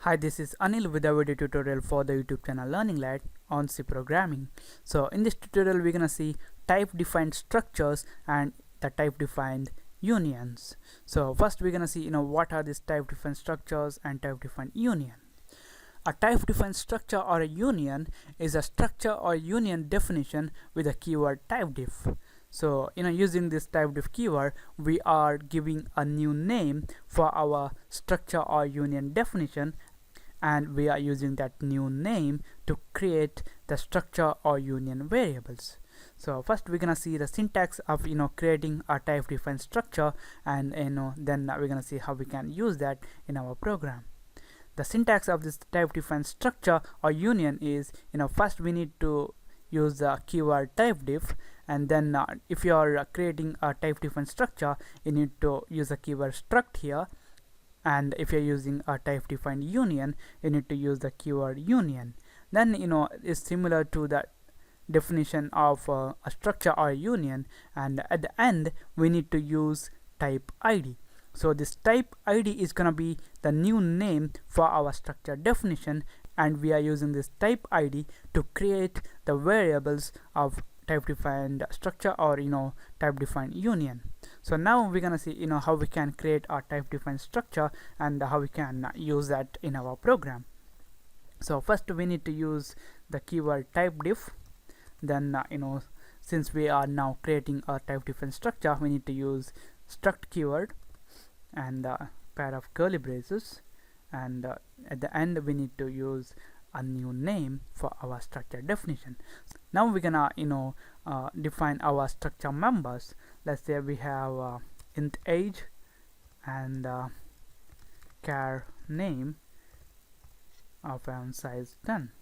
Hi, this is Anil with a video tutorial for the YouTube channel Learning Lad on C programming. So in this tutorial we're gonna see type defined structures and the type defined unions. So first we're gonna see what are these type defined structures and type defined union. A type defined structure or a union is a structure or union definition with a keyword typedef. So using this typedef keyword we are giving a new name for our structure or union definition, and we are using that new name to create the structure or union variables. So first we're gonna see the syntax of creating a type defined structure, and then we're gonna see how we can use that in our program. The syntax of this type defined structure or union is, first we need to use the keyword typedef, and then if you are creating a type defined structure you need to use a keyword struct here, and if you're using a type defined union you need to use the keyword union. Then it's similar to the definition of a structure or a union, and at the end we need to use type id. So this type id is gonna be the new name for our structure definition, and we are using this type id to create the variables of type defined structure or type defined union. So now we're gonna see how we can create our type defined structure and how we can use that in our program. So first we need to use the keyword typedef. Then since we are now creating a type defined structure we need to use struct keyword and a pair of curly braces, and at the end we need to use a new name for our structure definition. Now we're gonna define our structure members. Let's say we have int age and char name of size 10.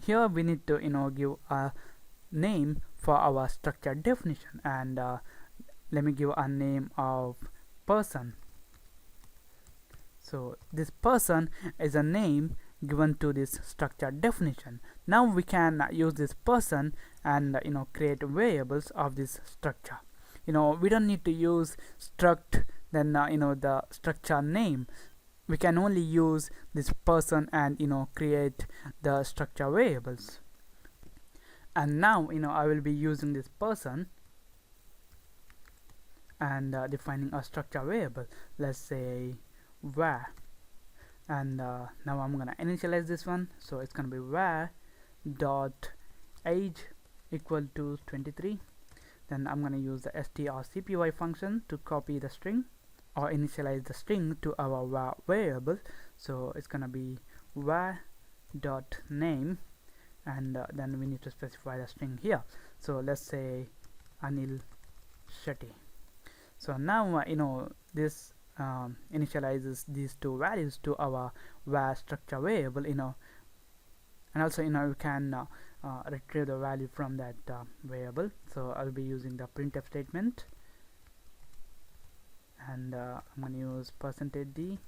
Here we need to give a name for our structure definition, and let me give a name of person. So this person is a name given to this structure definition. Now we can use this person and create variables of this structure. We don't need to use struct then the structure name. We can only use this person and create the structure variables. And now I will be using this person and defining a structure variable. Let's say var, and now I'm gonna initialize this one. So it's gonna be var dot age equal to 23. Then I'm gonna use the strcpy function to copy the string or initialize the string to our var variable. So it's gonna be var dot name, and then we need to specify the string here. So let's say Anil Shetty. So now this initializes these two values to our var structure variable, and also you can retrieve the value from that variable. So I'll be using the printf statement, and I'm going to use %d,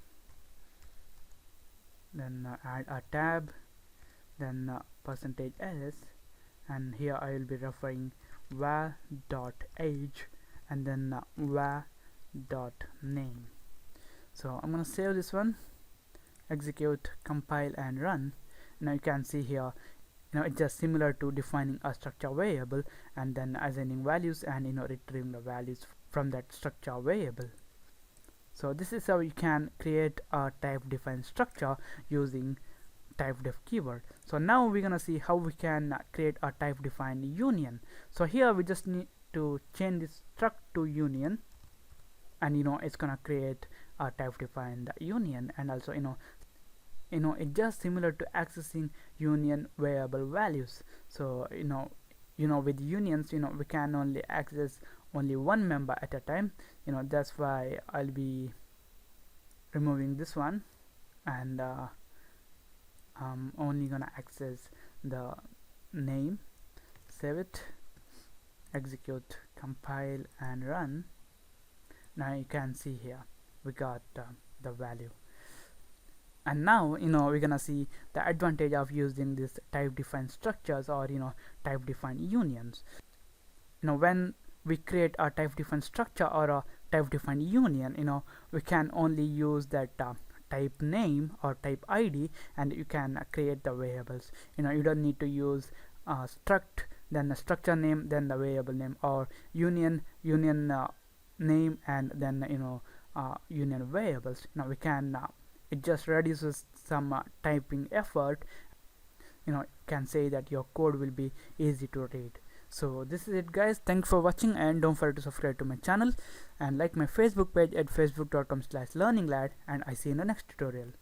then add a tab, then %s, and here I will be referring var.age and then var.name. So I'm gonna save this one, execute, compile and run. Now you can see here it's just similar to defining a structure variable and then assigning values and retrieving the values from that structure variable. So this is how you can create a type defined structure using typedef keyword. So now we're gonna see how we can create a type defined union. So here we just need to change this struct to union, and it's gonna create a type defined union. And also it's just similar to accessing union variable values. So with unions we can only access only one member at a time. That's why I'll be removing this one, and I'm only gonna access the name. Save it, execute, compile and run. Now you can see here we got the value. And now we're gonna see the advantage of using this type defined structures or type defined unions. When we create a type defined structure or a type defined union, we can only use that type name or type id, and you can create the variables. You don't need to use struct, then the structure name, then the variable name, or union name, and then union variables. We can it just reduces some typing effort. You can say that your code will be easy to read. So this is it, guys. Thanks for watching, and don't forget to subscribe to my channel and like my Facebook page at facebook.com/learninglad, and I see you in the next tutorial.